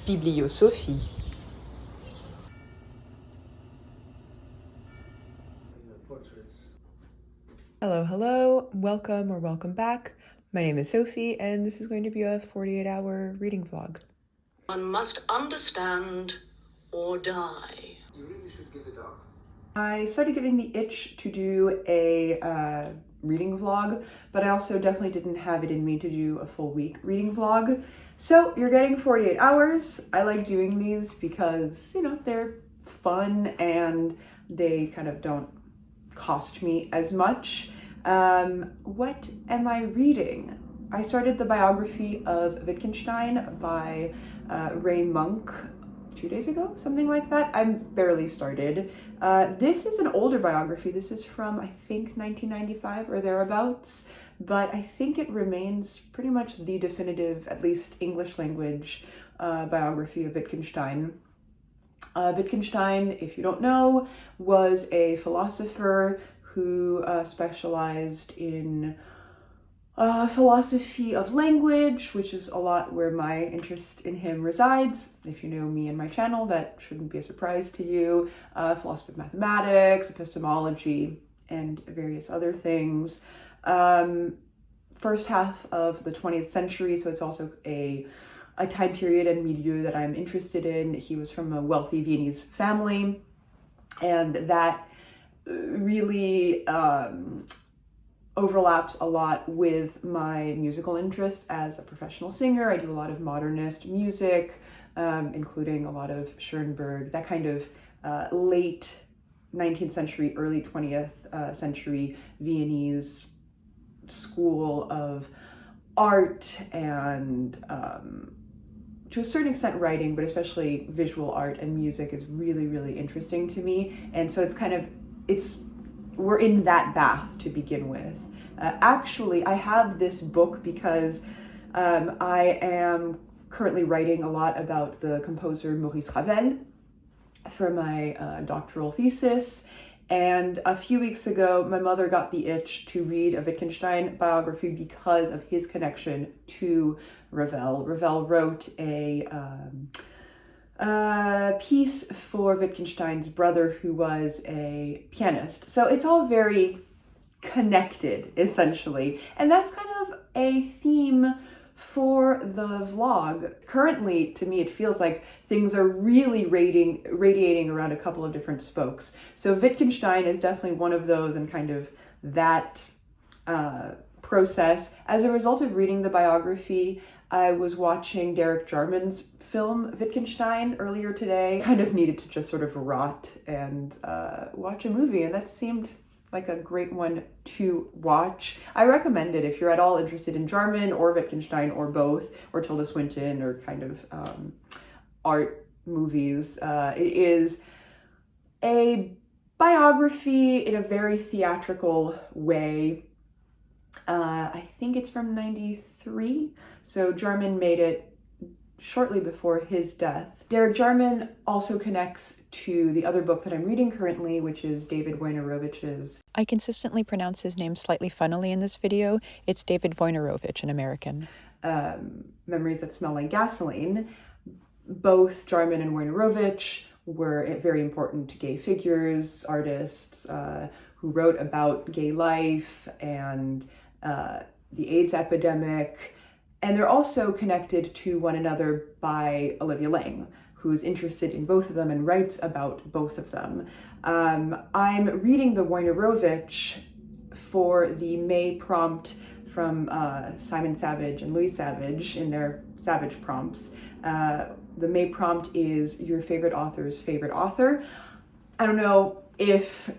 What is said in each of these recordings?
Bibliosophie. Hello, welcome or welcome back. My name is Sophie, and this is going to be a 48-hour reading vlog. One must understand or die. You really should give it up. I started getting the itch to do a reading vlog, but I also definitely didn't have it in me to do a full week reading vlog. So you're getting 48 hours. I like doing these because, you know, they're fun and they kind of don't cost me as much. What am I reading? I started the biography of Wittgenstein by Ray Monk 2 days ago, something like that. I'm barely started. This is an older biography. This is from, I think, 1995 or thereabouts, but I think it remains pretty much the definitive, at least English language, biography of Wittgenstein. Wittgenstein, if you don't know, was a philosopher who specialized in philosophy of language, which is a lot where my interest in him resides. If you know me and my channel, that shouldn't be a surprise to you. Philosophy of mathematics, epistemology, and various other things. First half of the 20th century, so it's also a time period and milieu that I'm interested in. He was from a wealthy Viennese family, and that really overlaps a lot with my musical interests as a professional singer. I do a lot of modernist music, including a lot of Schoenberg, that kind of late 19th century, early 20th century Viennese school of art and to a certain extent writing, but especially visual art and music is really, really interesting to me. And so we're in that bath to begin with. Actually, I have this book because I am currently writing a lot about the composer Maurice Ravel for my doctoral thesis. And a few weeks ago, my mother got the itch to read a Wittgenstein biography because of his connection to Ravel. Ravel wrote a piece for Wittgenstein's brother, who was a pianist. So it's all very connected, essentially. And that's kind of a theme for the vlog. Currently, to me, it feels like things are really radiating around a couple of different spokes. So Wittgenstein is definitely one of those, and kind of that process. As a result of reading the biography, I was watching Derek Jarman's film Wittgenstein earlier today. Kind of needed to just sort of rot and watch a movie, and that seemed like a great one to watch. I recommend it if you're at all interested in Jarman or Wittgenstein or both, or Tilda Swinton, or kind of art movies. It is a biography in a very theatrical way. I think it's from 93, so Jarman made it shortly before his death. Derek Jarman also connects to the other book that I'm reading currently, which is David Wojnarowicz's. I consistently pronounce his name slightly funnily in this video. It's David Wojnarowicz, an American. Memories That Smell Like Gasoline. Both Jarman and Wojnarowicz were very important gay figures, artists who wrote about gay life and the AIDS epidemic. And they're also connected to one another by Olivia Laing, who's interested in both of them and writes about both of them. I'm reading the Wojnarowicz for the May prompt from Simon Savage and Louis Savage in their Savage prompts. The May prompt is your favorite author's favorite author. I don't know if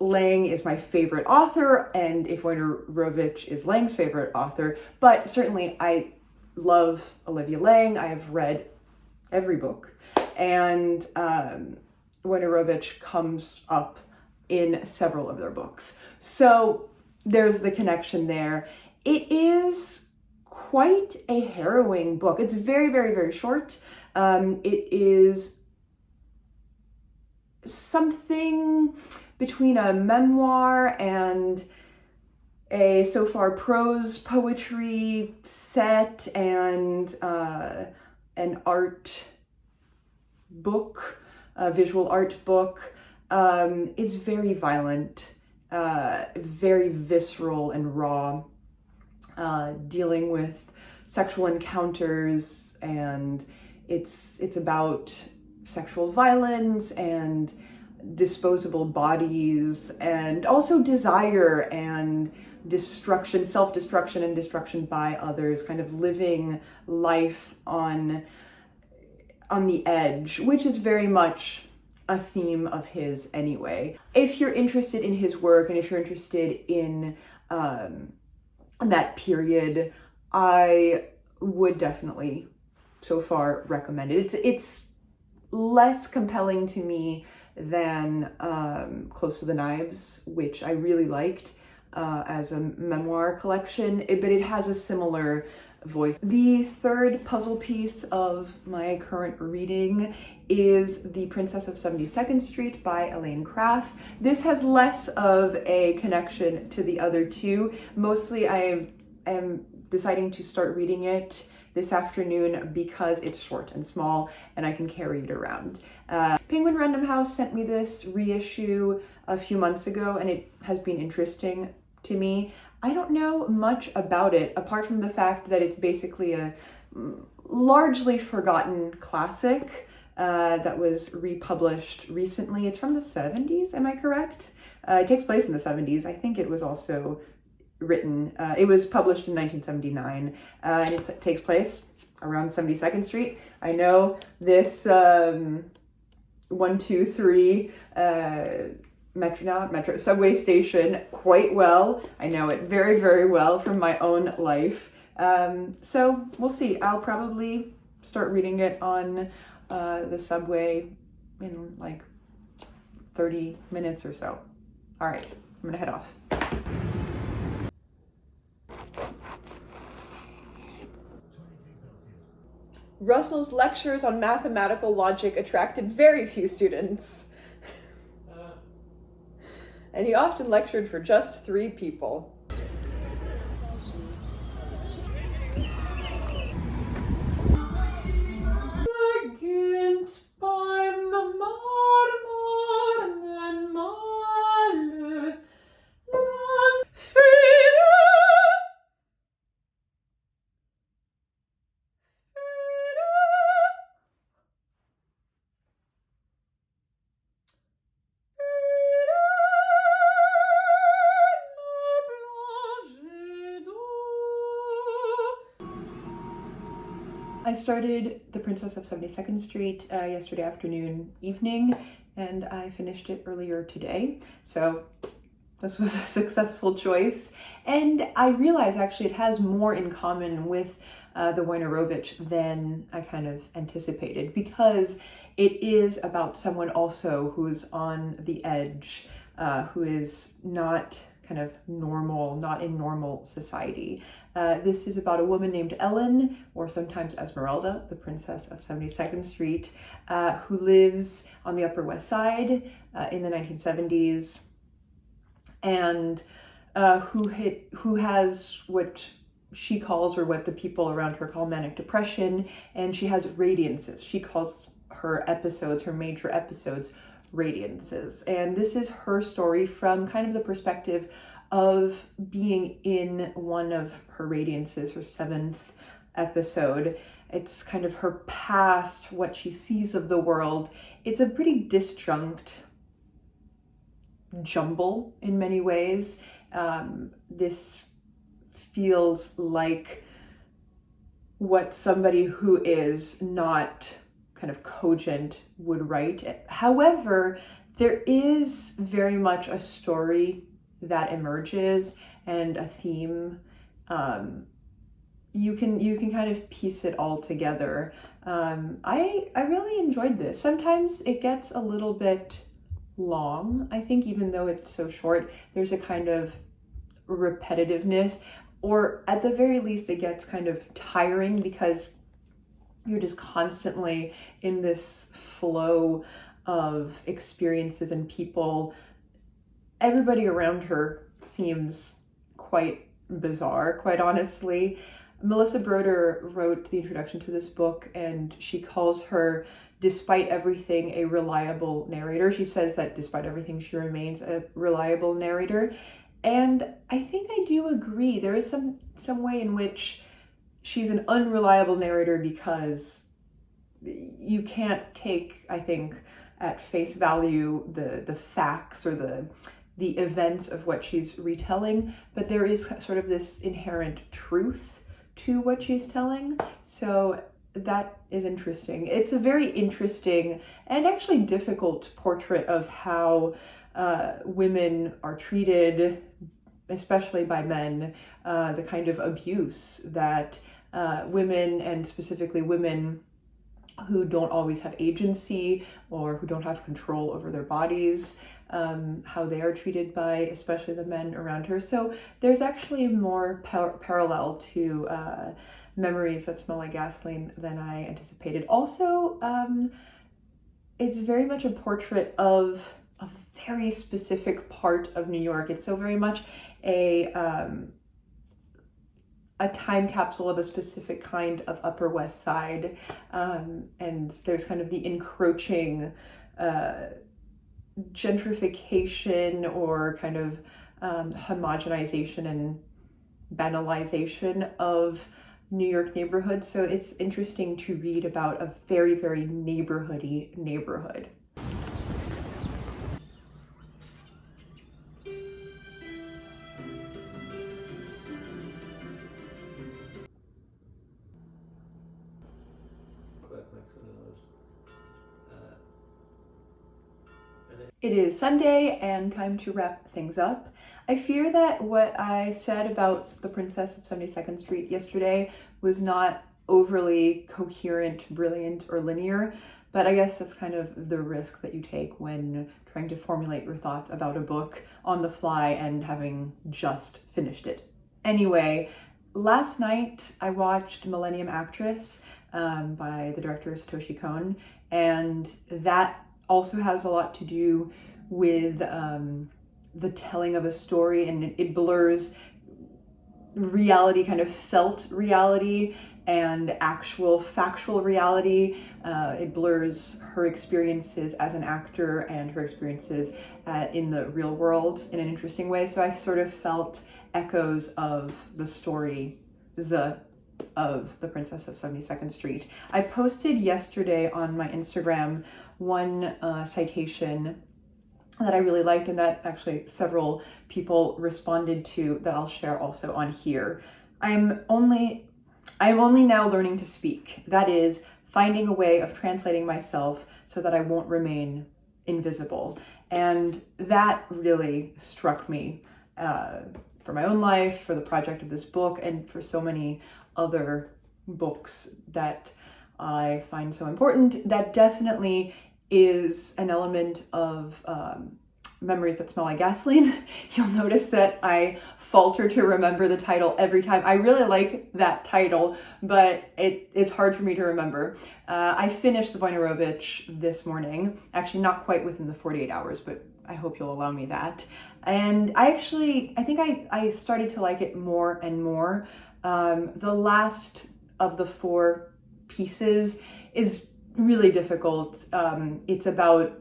Laing is my favorite author and if Wojnarowicz is Laing's favorite author, but certainly I love Olivia Laing. I have read every book, and Wojnarowicz comes up in several of their books. So there's the connection there. It is quite a harrowing book. It's very, very, very short. It is something between a memoir and a so far prose poetry set, and an art book, a visual art book. It's very violent, very visceral and raw, dealing with sexual encounters, and it's about sexual violence and disposable bodies, and also desire and destruction, self-destruction and destruction by others, kind of living life on the edge, which is very much a theme of his anyway. If you're interested in his work, and if you're interested in that period, I would definitely so far recommend it. It's less compelling to me than Close to the Knives, which I really liked as a memoir collection, but it has a similar voice. The third puzzle piece of my current reading is The Princess of 72nd Street by Elaine Kraf. This has less of a connection to the other two. Mostly I am deciding to start reading it this afternoon because it's short and small and I can carry it around. Penguin Random House sent me this reissue a few months ago, and it has been interesting to me. I don't know much about it apart from the fact that it's basically a largely forgotten classic that was republished recently. It's from the 70s, am I correct? It takes place in the 70s. I think it was also written, it was published in 1979, and it takes place around 72nd Street. I know this 123 Metro subway station quite well. I know it very, very well from my own life. So we'll see. I'll probably start reading it on the subway in like 30 minutes or so. All right, I'm gonna head off. Russell's lectures on mathematical logic attracted very few students. And he often lectured for just 3 people. I started The Princess of 72nd Street yesterday evening, and I finished it earlier today. So this was a successful choice. And I realize actually it has more in common with the Wojnarowicz than I kind of anticipated, because it is about someone also who's on the edge, who is not kind of normal, not in normal society. This is about a woman named Ellen, or sometimes Esmeralda, the Princess of 72nd Street, who lives on the Upper West Side in the 1970s, and who has what she calls, or what the people around her call, manic depression, and she has radiances. She calls her episodes, her major episodes, radiances. And this is her story from kind of the perspective of being in one of her radiances, her 7th episode. It's kind of her past, what she sees of the world. It's a pretty disjunct jumble in many ways. This feels like what somebody who is not kind of cogent would write. However, there is very much a story that emerges and a theme. You can kind of piece it all together. I really enjoyed this. Sometimes it gets a little bit long, I think, even though it's so short. There's a kind of repetitiveness, or at the very least it gets kind of tiring, because you're just constantly in this flow of experiences and people. Everybody around her seems quite bizarre, quite honestly. Melissa Broder wrote the introduction to this book, and she calls her, despite everything, a reliable narrator. She says that despite everything, she remains a reliable narrator. And I think I do agree. There is some way in which she's an unreliable narrator because you can't take, I think, at face value the facts or the events of what she's retelling, but there is sort of this inherent truth to what she's telling. So that is interesting. It's a very interesting and actually difficult portrait of how women are treated, especially by men, the kind of abuse that women, and specifically women who don't always have agency or who don't have control over their bodies, how they are treated by especially the men around her. So there's actually more parallel to Memories That Smell Like Gasoline than I anticipated. Also, it's very much a portrait of a very specific part of New York. It's so very much a time capsule of a specific kind of Upper West Side, and there's kind of the encroaching gentrification or kind of homogenization and banalization of New York neighborhoods. So it's interesting to read about a very, very neighborhoody neighborhood. It is Sunday and time to wrap things up. I fear that what I said about The Princess of 72nd Street yesterday was not overly coherent, brilliant, or linear, but I guess that's kind of the risk that you take when trying to formulate your thoughts about a book on the fly and having just finished it. Anyway, last night I watched Millennium by the director Satoshi Kon, and that also has a lot to do with the telling of a story, and it blurs reality, kind of felt reality, and actual factual reality. It blurs her experiences as an actor and her experiences in the real world in an interesting way. So I sort of felt echoes of the story of The Princess of 72nd Street. I posted yesterday on my Instagram one citation that I really liked, and that actually several people responded to, that I'll share also on here. I'm only now learning to speak. That is, finding a way of translating myself so that I won't remain invisible. And that really struck me for my own life, for the project of this book, and for so many other books that I find so important. That definitely is an element of Memories That Smell Like Gasoline. You'll notice that I falter to remember the title every time. I really like that title, but it's hard for me to remember. I finished the Wojnarowicz this morning, actually not quite within the 48 hours, but I hope you'll allow me that. And I think I started to like it more and more. The last of the four pieces is really difficult. It's about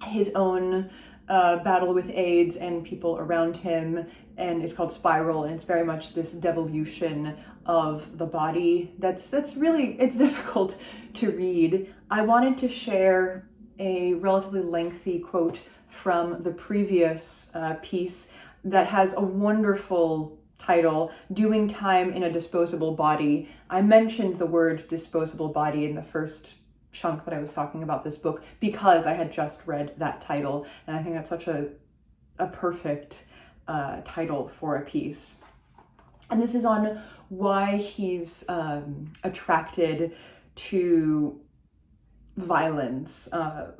his own battle with AIDS and people around him, and it's called Spiral, and it's very much this devolution of the body. That's really, it's difficult to read. I wanted to share a relatively lengthy quote from the previous piece that has a wonderful title, Doing Time in a Disposable Body. I mentioned the word disposable body in the first chunk that I was talking about this book because I had just read that title, and I think that's such a perfect title for a piece. And this is on why he's attracted to violence,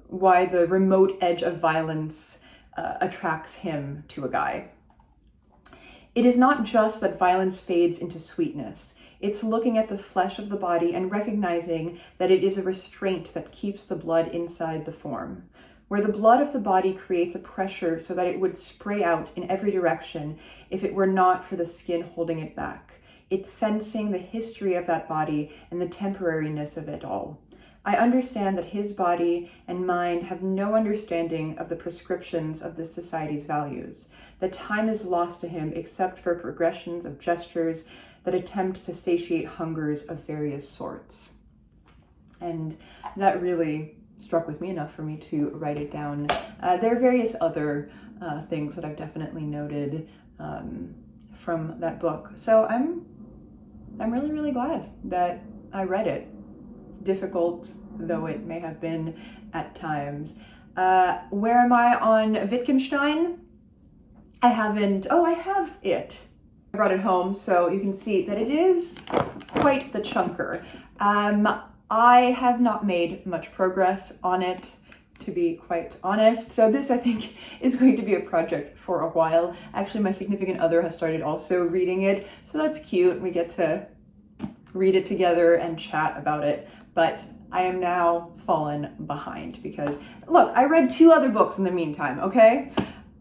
why the remote edge of violence attracts him to a guy. It is not just that violence fades into sweetness. It's looking at the flesh of the body and recognizing that it is a restraint that keeps the blood inside the form. Where the blood of the body creates a pressure so that it would spray out in every direction if it were not for the skin holding it back. It's sensing the history of that body and the temporariness of it all. I understand that his body and mind have no understanding of the prescriptions of this society's values, that time is lost to him except for progressions of gestures that attempt to satiate hungers of various sorts. And that really struck with me enough for me to write it down. There are various other things that I've definitely noted from that book. So I'm really, really glad that I read it. Difficult though it may have been at times. Where am I on Wittgenstein? I have it. I brought it home so you can see that it is quite the chunker. I have not made much progress on it, to be quite honest. So this, I think, is going to be a project for a while. Actually, my significant other has started also reading it, so that's cute. We get to read it together and chat about it. But I am now fallen behind because, look, I read 2 other books in the meantime, okay?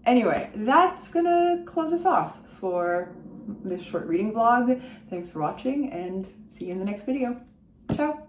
Anyway, that's gonna close us off for this short reading vlog. Thanks for watching and see you in the next video. Ciao.